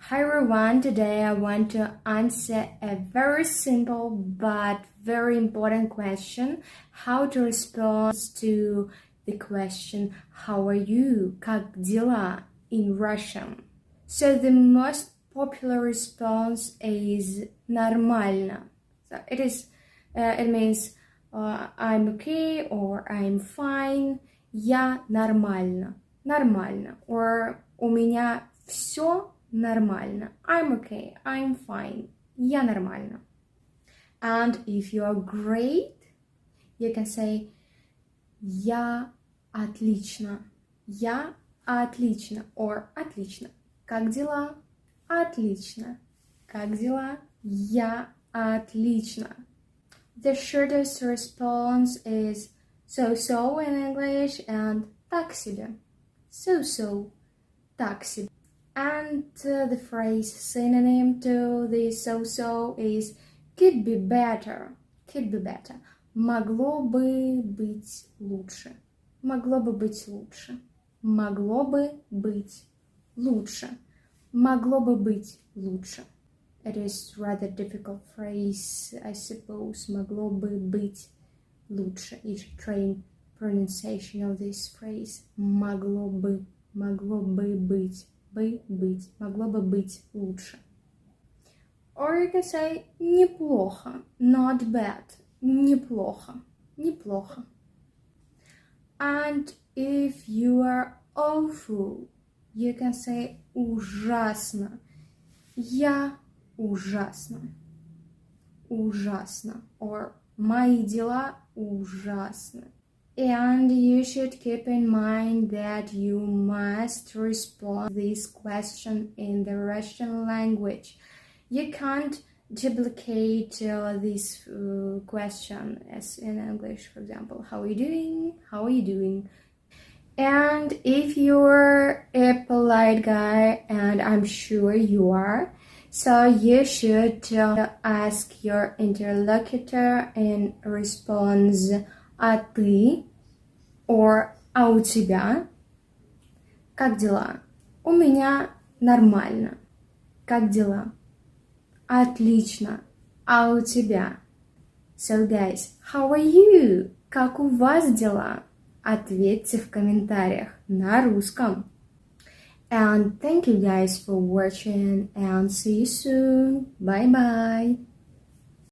Hi everyone, today I want to answer a very simple but very important question. How to respond to the question, how are you? Как дела? In Russian. So the most popular response is нормально. So it means I'm okay or I'm fine. Я нормально. Нормально. Or у меня все нормально. I'm okay. I'm fine. Я нормально. And if you are great, you can say я отлично. Я отлично. Or отлично. Как дела? Отлично. Как дела? Я отлично. The shortest response is so-so in English and так себе. So-so. Так себе. And the phrase synonym to the so-so is could be better. Could be better. Могло бы быть лучше. Могло бы быть лучше. Могло бы быть лучше. Могло бы быть лучше. It is rather difficult phrase, I suppose. Могло бы быть лучше. You should train pronunciation of this phrase. Могло бы быть. Быть. Могло бы быть лучше. Or you can say неплохо. Not bad. Неплохо. Неплохо. And if you are awful, you can say ужасно. Я ужасно. Ужасно. Or мои дела ужасно. And you should keep in mind that you must respond to this question in the Russian language. You can't duplicate this question as in English, for example. How are you doing? How are you doing? And if you're a polite guy, and I'm sure you are, so you should ask your interlocutor in response «А ты?» or «А у тебя?» Как дела? У меня нормально. Как дела? Отлично. А у тебя? So guys, how are you? Как у вас дела? Ответьте в комментариях на русском. And thank you guys for watching and see you soon. Bye bye.